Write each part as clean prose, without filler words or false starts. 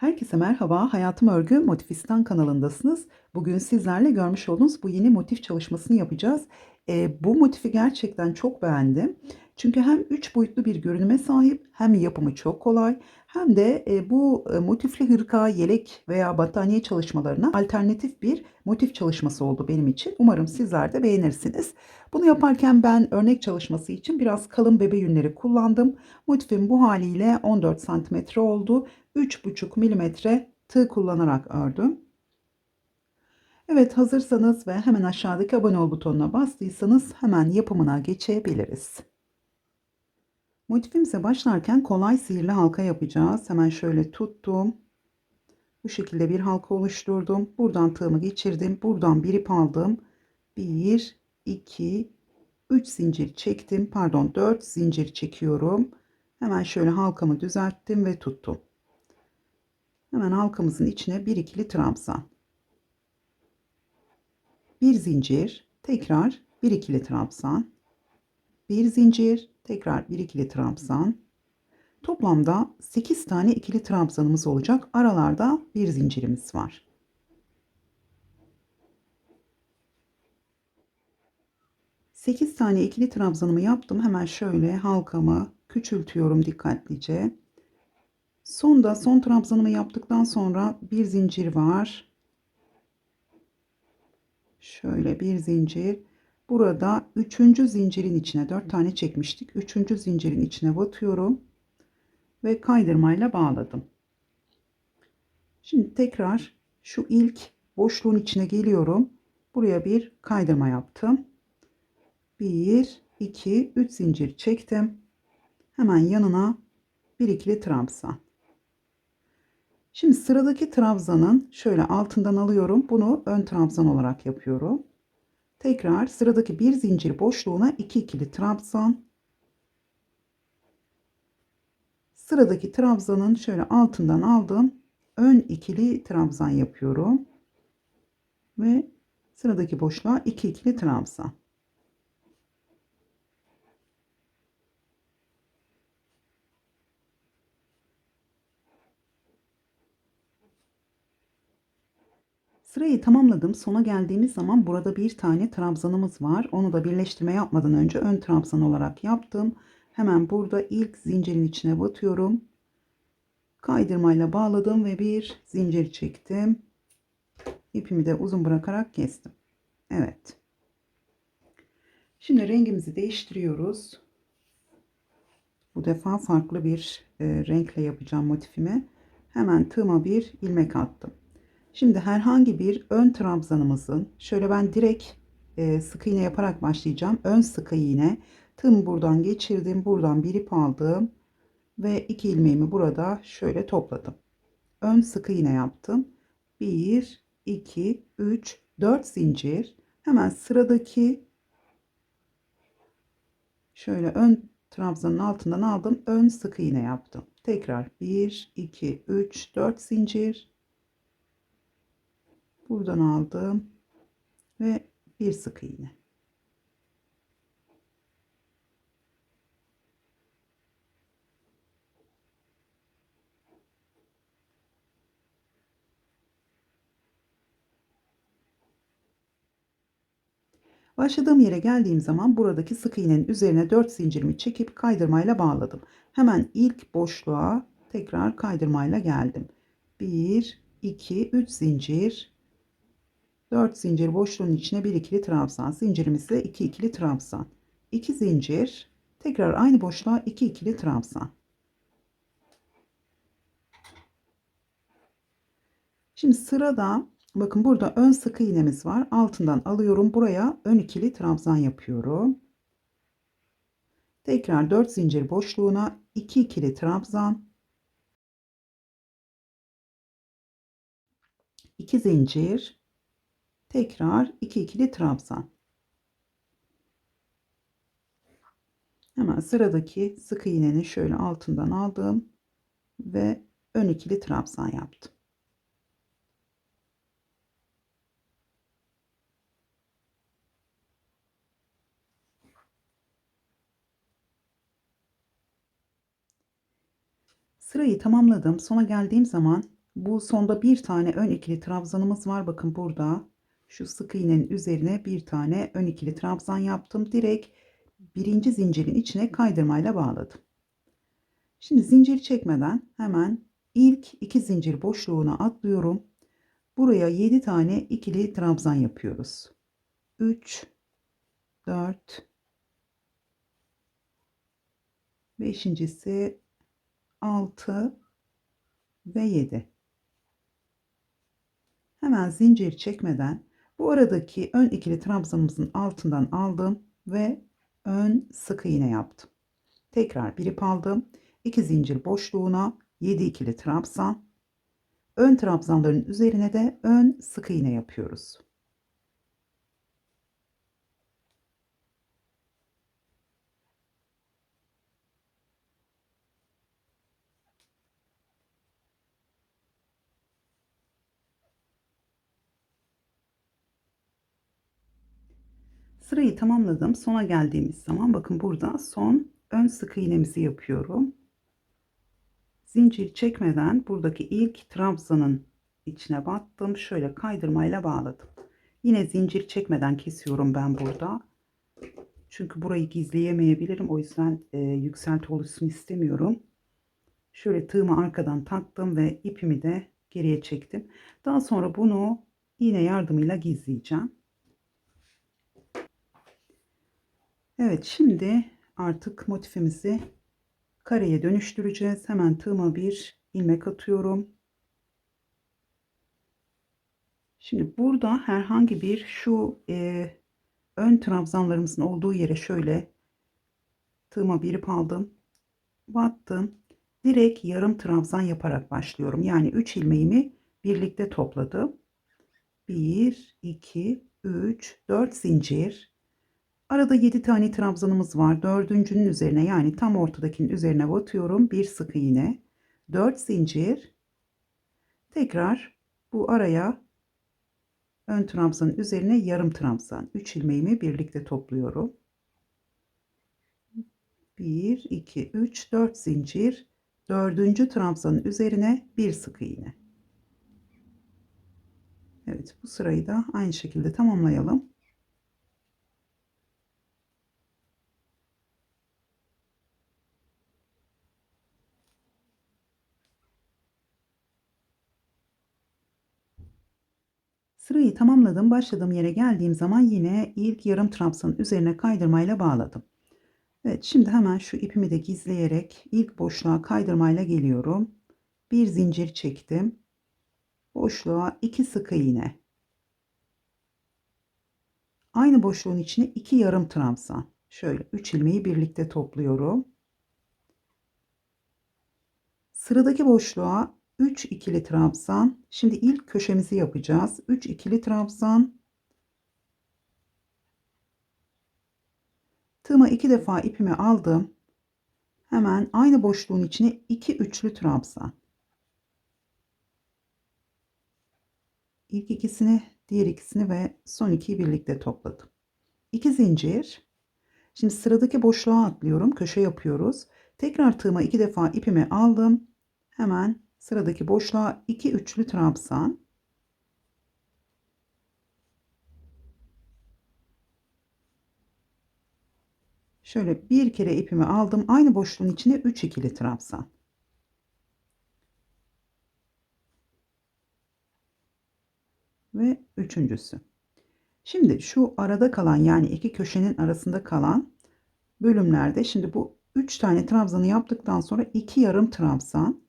Herkese merhaba, Hayatım Örgü Motifistan kanalındasınız. Bugün sizlerle görmüş olduğunuz bu yeni motif çalışmasını yapacağız. Bu motifi gerçekten çok beğendim. Çünkü hem 3 boyutlu bir görünüme sahip, hem yapımı çok kolay, hem de bu motifli hırka, yelek veya battaniye çalışmalarına alternatif bir motif çalışması oldu benim için. Umarım sizler de beğenirsiniz. Bunu yaparken ben örnek çalışması için biraz kalın bebe yünleri kullandım. Motifim bu haliyle 14 santimetre oldu. 3,5 milimetre tığ kullanarak ördüm. Evet, hazırsanız ve hemen aşağıdaki abone ol butonuna bastıysanız hemen yapımına geçebiliriz. Motifimize başlarken kolay sihirli halka yapacağız. Hemen şöyle tuttum. Bu şekilde bir halka oluşturdum. Buradan tığımı geçirdim. Buradan bir ip aldım. 1, 2, 3 zincir çektim. Pardon, 4 zincir çekiyorum. Hemen şöyle halkamı düzelttim ve tuttum. Hemen halkamızın içine bir ikili trabzan. Bir zincir, tekrar bir ikili trabzan. Bir zincir, tekrar bir ikili trabzan. Toplamda 8 tane ikili trabzanımız olacak. Aralarda bir zincirimiz var. Sekiz tane ikili trabzanımı yaptım. Hemen şöyle halkamı küçültüyorum dikkatlice. Son trabzanımı yaptıktan sonra bir zincir var. Şöyle bir zincir. Burada üçüncü zincirin içine 4 tane çekmiştik. Üçüncü zincirin içine batıyorum ve kaydırmayla bağladım. Şimdi tekrar şu ilk boşluğun içine geliyorum. Buraya bir kaydırma yaptım. 1, 2, 3 zincir çektim. Hemen yanına bir ikili trabzan. Şimdi sıradaki trabzanın şöyle altından alıyorum. Bunu ön trabzan olarak yapıyorum. Tekrar sıradaki bir zincir boşluğuna 2 ikili trabzan. Sıradaki trabzanın şöyle altından aldım. Ön ikili trabzan yapıyorum. Ve sıradaki boşluğa 2 ikili trabzan. Sırayı tamamladım. Sona geldiğimiz zaman burada bir tane trabzanımız var. Onu da birleştirme yapmadan önce ön trabzan olarak yaptım. Hemen burada ilk zincirin içine batıyorum. Kaydırmayla bağladım ve bir zincir çektim. İpimi de uzun bırakarak kestim. Evet. Şimdi rengimizi değiştiriyoruz. Bu defa farklı bir renkle yapacağım motifimi. Hemen tığıma bir ilmek attım. Şimdi herhangi bir ön trabzanımızın şöyle ben direkt sık iğne yaparak başlayacağım. Ön sık iğne, tığımı buradan geçirdim. Buradan bir ip aldım ve iki ilmeğimi burada şöyle topladım. Ön sık iğne yaptım. 1, 2, 3, 4 zincir. Hemen sıradaki şöyle ön trabzanın altından aldım. Ön sık iğne yaptım. Tekrar 1, 2, 3, 4 zincir. Buradan aldım ve bir sık iğne. Başladığım yere geldiğim zaman buradaki sık iğnenin üzerine 4 zincirimi çekip kaydırmayla bağladım. Hemen ilk boşluğa tekrar kaydırmayla geldim. 1, 2, 3 zincir, 4 zincir boşluğun içine bir ikili trabzan, zincirimizde 2 ikili trabzan, 2 zincir, tekrar aynı boşluğa 2 ikili trabzan. Şimdi sırada bakın burada ön sık iğnemiz var. Altından alıyorum. Buraya ön ikili trabzan yapıyorum. Tekrar 4 zincir boşluğuna 2 ikili trabzan, 2 zincir, tekrar 2 ikili trabzan. Hemen sıradaki sık iğnenin şöyle altından aldım ve ön ikili trabzan yaptım. Sırayı tamamladım. Sona geldiğim zaman Bu sonda bir tane ön ikili trabzanımız var. Bakın burada şu sık iğnenin üzerine bir tane ön ikili trabzan yaptım. Direkt birinci zincirin içine kaydırmayla bağladım. Şimdi zincir çekmeden hemen ilk iki zincir boşluğuna atlıyorum. Buraya 7 tane ikili trabzan yapıyoruz. 3, 4, beşincisi 6 ve 7. Hemen zincir çekmeden bu aradaki ön ikili trabzanımızın altından aldım ve ön sık iğne yaptım. Tekrar bir ip aldım. 2 zincir boşluğuna 7 ikili trabzan. Ön trabzanların üzerine de ön sık iğne yapıyoruz. Sırayı tamamladım. Sona geldiğimiz zaman bakın burada son ön sık iğnemizi yapıyorum. Zincir çekmeden buradaki ilk trabzanın içine battım. Şöyle kaydırmayla bağladım. Yine zincir çekmeden kesiyorum ben burada. Çünkü burayı gizleyemeyebilirim. O yüzden yükselti oluşsun istemiyorum. Şöyle tığımı arkadan taktım ve ipimi de geriye çektim. Daha sonra bunu iğne yardımıyla gizleyeceğim. Evet, şimdi artık motifimizi kareye dönüştüreceğiz. Hemen tığıma bir ilmek atıyorum. Şimdi burada herhangi bir şu ön trabzanlarımızın olduğu yere şöyle tığıma bir ip aldım. Battım. Direkt yarım trabzan yaparak başlıyorum. Yani 3 ilmeğimi birlikte topladım. 1, 2, 3, 4 zincir. Arada 7 tane trabzanımız var. Dördüncünün üzerine yani tam ortadakinin üzerine batıyorum. Bir sık iğne. 4 zincir. Tekrar bu araya ön trabzanın üzerine yarım trabzan. 3 ilmeğimi birlikte topluyorum. 1, 2, 3, 4 zincir. Dördüncü trabzanın üzerine bir sık iğne. Evet, bu sırayı da aynı şekilde tamamlayalım. Sırayı tamamladım. Başladığım yere geldiğim zaman yine ilk yarım trabzanın üzerine kaydırmayla bağladım. Evet, şimdi hemen şu ipimi de gizleyerek ilk boşluğa kaydırmayla geliyorum. Bir zincir çektim. Boşluğa 2 sık iğne. Aynı boşluğun içine 2 yarım trabzan. Şöyle 3 ilmeği birlikte topluyorum. Sıradaki boşluğa 3 ikili trabzan. Şimdi ilk köşemizi yapacağız. 3 ikili trabzan. Tığıma 2 defa ipimi aldım. Hemen aynı boşluğun içine 2 üçlü trabzan. İlk ikisini, diğer ikisini ve son ikiyi birlikte topladım. 2 zincir. Şimdi sıradaki boşluğa atlıyorum. Köşe yapıyoruz. Tekrar tığıma 2 defa ipimi aldım. Hemen sıradaki boşluğa 2 üçlü trabzan. Şöyle bir kere ipimi aldım. Aynı boşluğun içine 3 ikili trabzan. Ve üçüncüsü. Şimdi şu arada kalan yani iki köşenin arasında kalan bölümlerde şimdi bu 3 tane trabzanı yaptıktan sonra 2 yarım trabzan.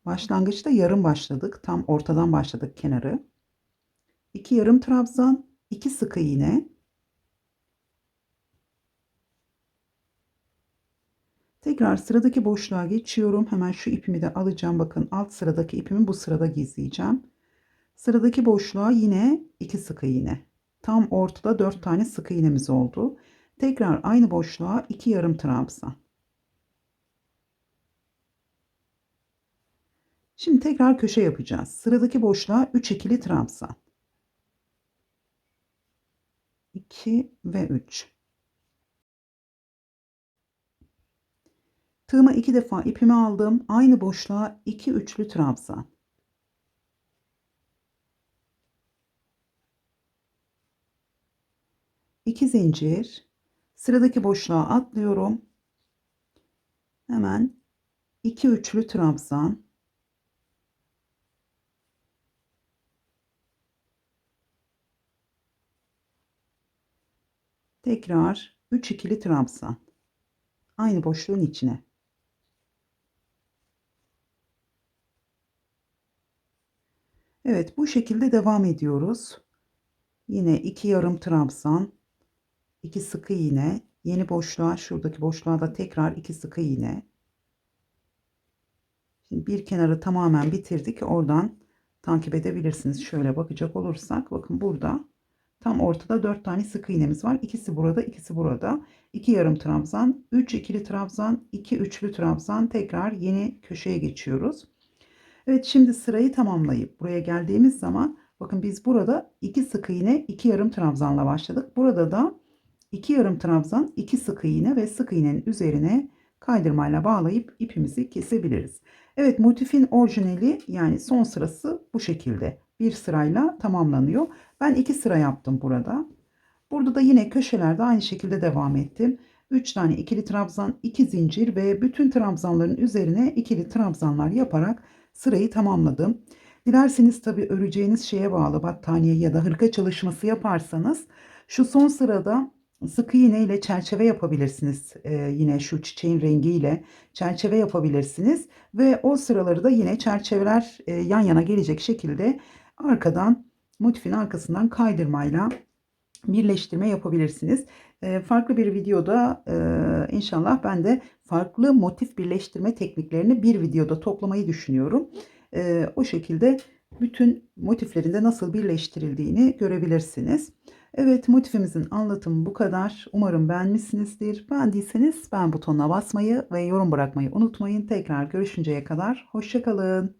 Başlangıçta yarım başladık. Tam ortadan başladık kenarı. 2 yarım trabzan, 2 sık iğne. Tekrar sıradaki boşluğa geçiyorum. Hemen şu ipimi de alacağım. Bakın alt sıradaki ipimi bu sırada gizleyeceğim. Sıradaki boşluğa yine 2 sık iğne. Tam ortada 4 tane sık iğnemiz oldu. Tekrar aynı boşluğa 2 yarım trabzan. Şimdi tekrar köşe yapacağız. Sıradaki boşluğa 3 ikili trabzan. 2 ve 3. Tığıma 2 defa ipimi aldım. Aynı boşluğa 2 üçlü trabzan. 2 zincir, sıradaki boşluğa atlıyorum. Hemen 2 üçlü trabzan, tekrar 3 ikili trabzan aynı boşluğun içine. Evet, bu şekilde devam ediyoruz. Yine 2 yarım trabzan, 2 sık iğne, yeni boşluğa, şuradaki boşluğa da tekrar 2 sık iğne. Şimdi bir kenarı tamamen bitirdik. Oradan takip edebilirsiniz. Şöyle bakacak olursak, bakın burada tam ortada 4 tane sık iğnemiz var. İkisi burada, ikisi burada. 2 yarım trabzan, 3 ikili trabzan, 2 üçlü trabzan, tekrar yeni köşeye geçiyoruz. Evet, şimdi sırayı tamamlayıp buraya geldiğimiz zaman bakın biz burada 2 sık iğne, 2 yarım trabzanla başladık. Burada da 2 yarım trabzan, 2 sık iğne ve sık iğnenin üzerine kaydırmayla bağlayıp ipimizi kesebiliriz. Evet, motifin orijinali yani son sırası bu şekilde bir sırayla tamamlanıyor. Ben 2 sıra yaptım burada. Burada da yine köşelerde aynı şekilde devam ettim. 3 tane ikili trabzan, 2 zincir ve bütün trabzanların üzerine ikili trabzanlar yaparak sırayı tamamladım. Dilerseniz tabi öreceğiniz şeye bağlı, battaniye ya da hırka çalışması yaparsanız şu son sırada sık iğne ile çerçeve yapabilirsiniz. Yine şu çiçeğin rengiyle çerçeve yapabilirsiniz ve o sıraları da yine çerçeveler yan yana gelecek şekilde arkadan, motifin arkasından kaydırmayla birleştirme yapabilirsiniz. Farklı bir videoda inşallah ben de farklı motif birleştirme tekniklerini bir videoda toplamayı düşünüyorum. O şekilde bütün motiflerin de nasıl birleştirildiğini görebilirsiniz. Evet, motifimizin anlatımı bu kadar. Umarım beğenmişsinizdir. Beğendiyseniz beğen butonuna basmayı ve yorum bırakmayı unutmayın. Tekrar görüşünceye kadar hoşça kalın.